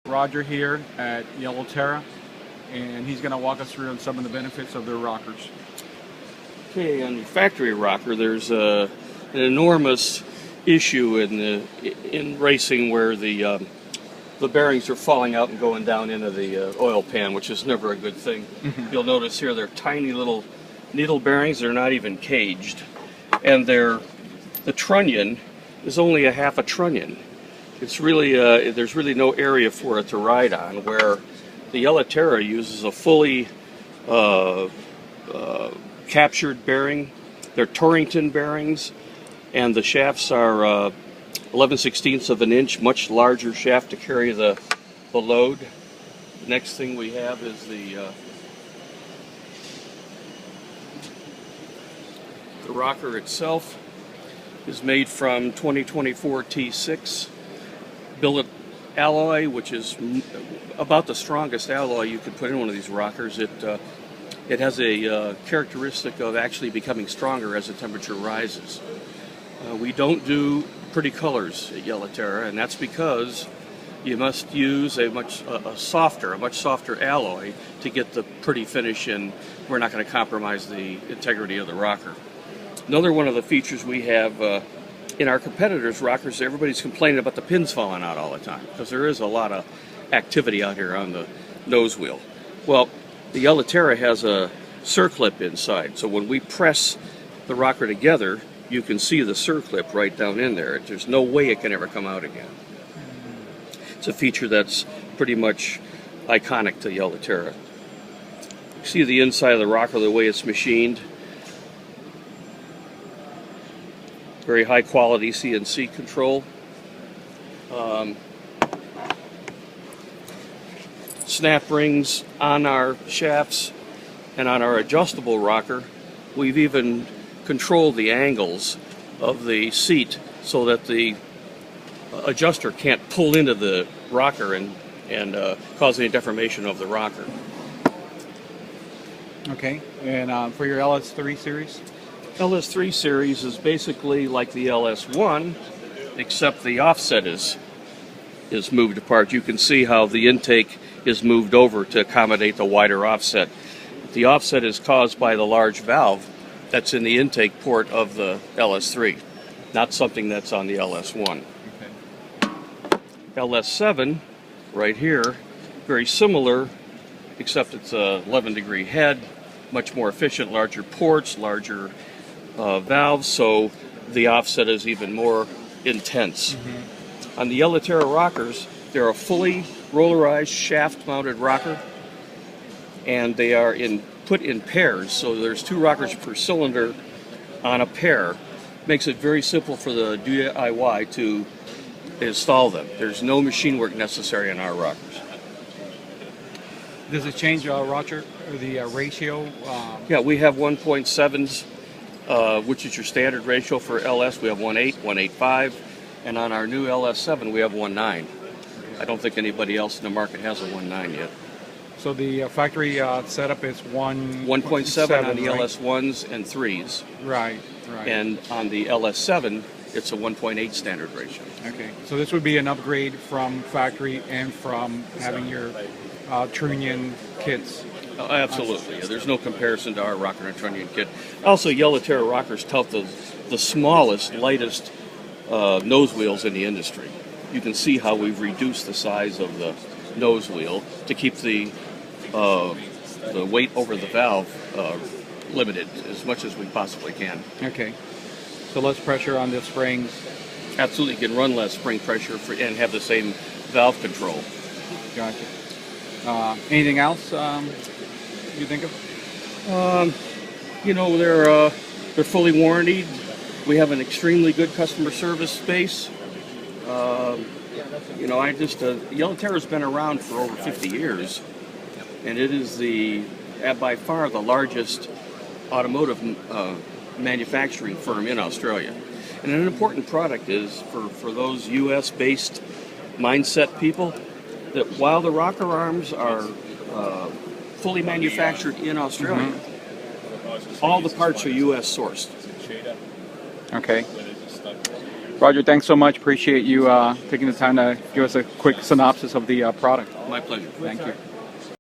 Roger here at Yella Terra, and he's going to walk us through on some of the benefits of their rockers. Okay, on the factory rocker, there's an enormous issue in racing where the bearings are falling out and going down into the oil pan, which is never a good thing. You'll notice here they're tiny little needle bearings. They're not even caged, and the trunnion is only a half a trunnion. It's really there's really no area for it to ride on, where the Yella Terra uses a fully captured bearing. They're Torrington bearings, and the shafts are 11/16 of an inch, much larger shaft to carry the load. Next thing we have is the rocker itself is made from 2024 T6 billet alloy, which is about the strongest alloy you could put in one of these rockers. It has a characteristic of actually becoming stronger as the temperature rises. We don't do pretty colors at Yella Terra, and that's because you must use a much softer alloy to get the pretty finish, and we're not going to compromise the integrity of the rocker. Another one of the features we have in our competitors' rockers, everybody's complaining about the pins falling out all the time, because there is a lot of activity out here on the nose wheel. Well, the Yella Terra has a circlip inside, so when we press the rocker together, you can see the circlip right down in there. There's no way it can ever come out again. It's a feature that's pretty much iconic to Yella Terra. You see the inside of the rocker, the way it's machined. Very high quality CNC control. Snap rings on our shafts, and on our adjustable rocker, we've even controlled the angles of the seat so that the adjuster can't pull into the rocker and cause any deformation of the rocker. Okay, and for your LS3 series? LS3 series is basically like the LS1, except the offset is moved apart. You can see how the intake is moved over to accommodate the wider offset. The offset is caused by the large valve that's in the intake port of the LS3, not something that's on the LS1. Okay. LS7, right here, very similar, except it's a 11-degree head, much more efficient, larger ports, larger valves, so the offset is even more intense. On the Yella Terra rockers, they're a fully rollarized shaft-mounted rocker, and they are put in pairs, so there's 2 rockers per cylinder on a pair. Makes it very simple for the DIY to install them. There's no machine work necessary on our rockers. Does it change, Roger, the ratio? Yeah, we have 1.7s. Which is your standard ratio for LS. We have 1.8, 1.85, and on our new LS7 we have 1.9. I don't think anybody else in the market has a 1.9 yet. So the factory setup is 1.7 on the right? LS1s and 3s. Right. And on the LS7, it's a 1.8 standard ratio. Okay, so this would be an upgrade from factory and from having your trunnion kits. Absolutely. Yeah, there's no comparison to our rocker and trunnion kit. Also, Yella Terra rockers tout the smallest, lightest nose wheels in the industry. You can see how we've reduced the size of the nose wheel to keep the weight over the valve limited as much as we possibly can. Okay, so less pressure on the springs. Absolutely, you can run less spring pressure and have the same valve control. Gotcha. Anything else you think of? You know, they're fully warranted. We have an extremely good customer service base. You know, Yella Terra's been around for over 50 years, and it is by far the largest automotive manufacturing firm in Australia. And an important product is for those U.S.-based mindset people, that while the rocker arms are fully manufactured in Australia, all the parts are U.S. sourced. Okay. Roger, thanks so much. Appreciate you taking the time to give us a quick synopsis of the product. My pleasure. Thank you.